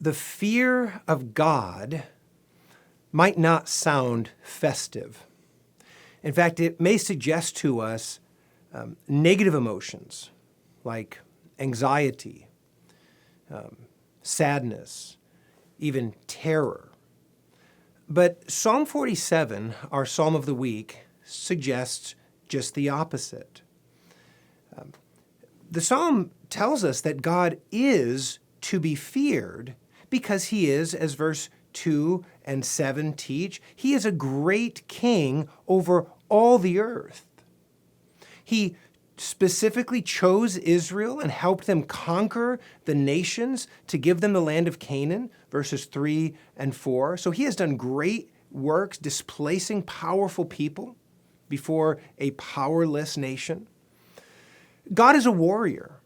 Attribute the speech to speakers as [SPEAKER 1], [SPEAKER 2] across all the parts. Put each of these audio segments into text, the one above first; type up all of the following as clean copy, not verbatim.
[SPEAKER 1] the fear of God might not sound festive. In fact, it may suggest to us negative emotions like anxiety, sadness, even terror. But Psalm 47, our Psalm of the Week, suggests just the opposite. The Psalm tells us that God is to be feared because he is, as verse 2 and 7 teach, he is a great king over all the earth. He specifically chose Israel and helped them conquer the nations to give them the land of Canaan, verses 3 and 4. So he has done great works displacing powerful people before a powerless nation. God is a warrior.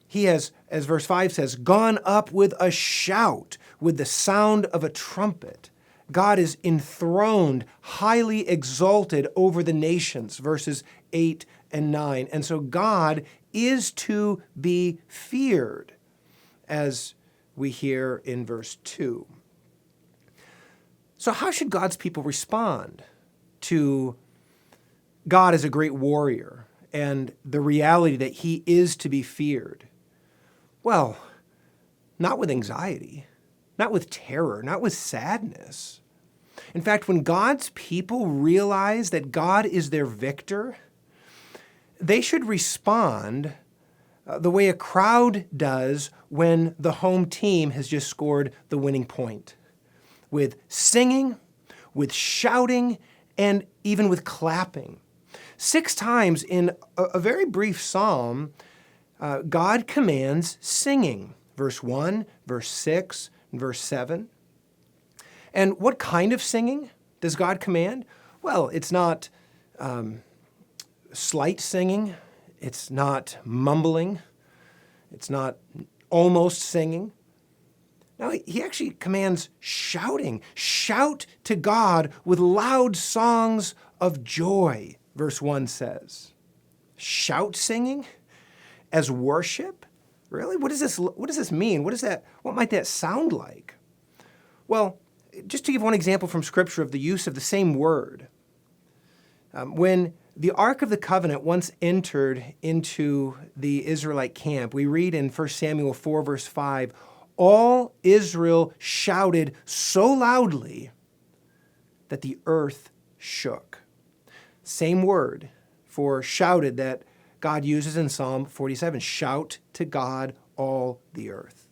[SPEAKER 1] He has, as verse 5 says, gone up with a shout, with the sound of a trumpet. God is enthroned, highly exalted over the nations, verses 8 and 9. And so God is to be feared, as we hear in verse 2. So how should God's people respond to God as a great warrior and the reality that he is to be feared? Well, not with anxiety, not with terror, not with sadness. In fact, when God's people realize that God is their victor, they should respond the way a crowd does when the home team has just scored the winning point, with singing, with shouting, and even with clapping. 6 times in a very brief psalm, God commands singing. Verse 1, verse 6, and verse 7. And what kind of singing does God command? Well, it's not slight singing. It's not mumbling. It's not almost singing. No, he actually commands shouting. Shout to God with loud songs of joy, verse 1 says. Shout singing as worship? Really? What does this mean? What might that sound like? Well, just to give one example from Scripture of the use of the same word. When the Ark of the Covenant once entered into the Israelite camp, we read in 1 Samuel 4, verse 5, all Israel shouted so loudly that the earth shook. Same word for shouted that God uses in Psalm 47. Shout to God, all the earth.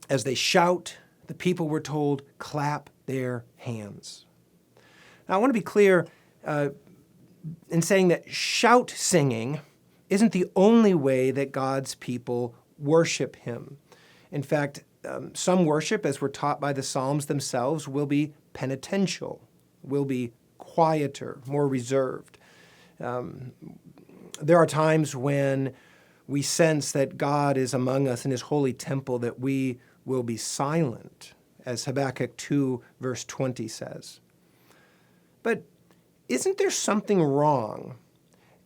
[SPEAKER 1] As they shout, the people were told, clap their hands. Now, I want to be clear in saying that shout singing isn't the only way that God's people worship him. In fact, some worship, as we're taught by the Psalms themselves, will be penitential, will be quieter, more reserved. There are times when we sense that God is among us in his holy temple, that we will be silent, as Habakkuk 2, verse 20 says. But isn't there something wrong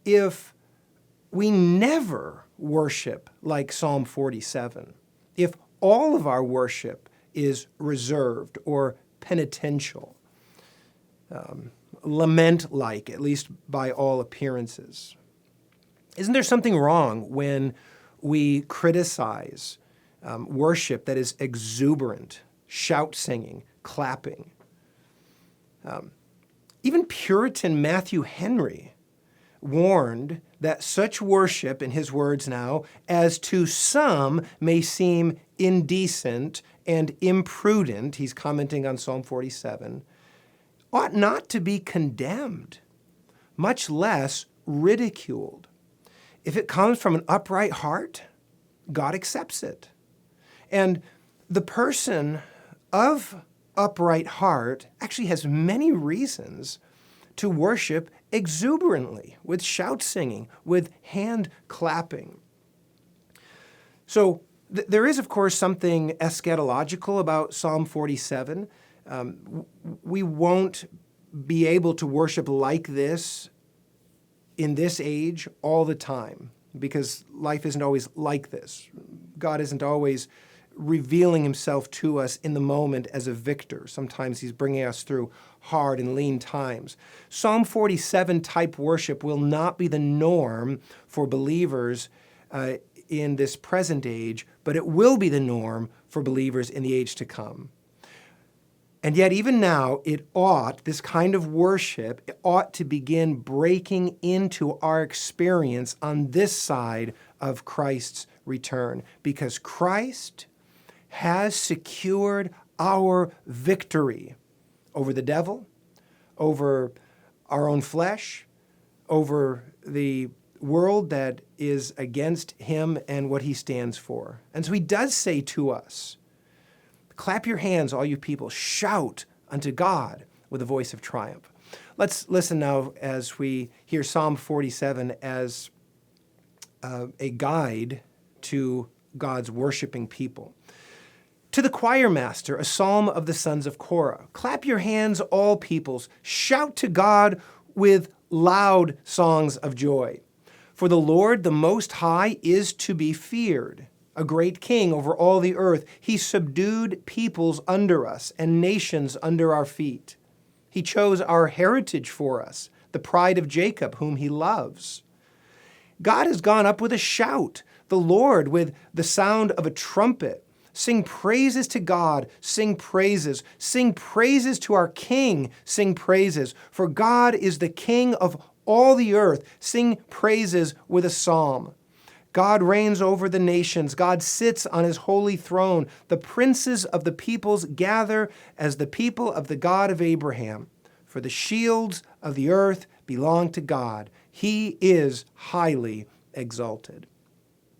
[SPEAKER 1] if we never worship like Psalm 47? If all of our worship is reserved or penitential, lament-like, at least by all appearances? Isn't there something wrong when we criticize worship that is exuberant, shout singing, clapping? Even Puritan Matthew Henry warned that such worship, in his words now, as to some may seem indecent and imprudent, he's commenting on Psalm 47, ought not to be condemned, much less ridiculed. If it comes from an upright heart, God accepts it. And the person of upright heart actually has many reasons to worship exuberantly, with shout singing, with hand clapping. So there is, of course, something eschatological about Psalm 47. We won't be able to worship like this in this age all the time, because life isn't always like this. God isn't always revealing himself to us in the moment as a victor. Sometimes he's bringing us through hard and lean times. Psalm 47 type worship will not be the norm for believers in this present age, but it will be the norm for believers in the age to come. And yet, even now, this kind of worship, it ought to begin breaking into our experience on this side of Christ's return, because Christ has secured our victory over the devil, over our own flesh, over the world that is against him and what he stands for. And so he does say to us, clap your hands, all you people, shout unto God with a voice of triumph. Let's listen now as we hear Psalm 47 as a guide to God's worshiping people. To the choir master, a psalm of the sons of Korah. Clap your hands, all peoples. Shout to God with loud songs of joy. For the Lord, the Most High, is to be feared, a great king over all the earth. He subdued peoples under us and nations under our feet. He chose our heritage for us, the pride of Jacob, whom he loves. God has gone up with a shout, the Lord with the sound of a trumpet. Sing praises to God, sing praises. Sing praises to our King, sing praises. For God is the King of all the earth. Sing praises with a psalm. God reigns over the nations. God sits on his holy throne. The princes of the peoples gather as the people of the God of Abraham. For the shields of the earth belong to God. He is highly exalted.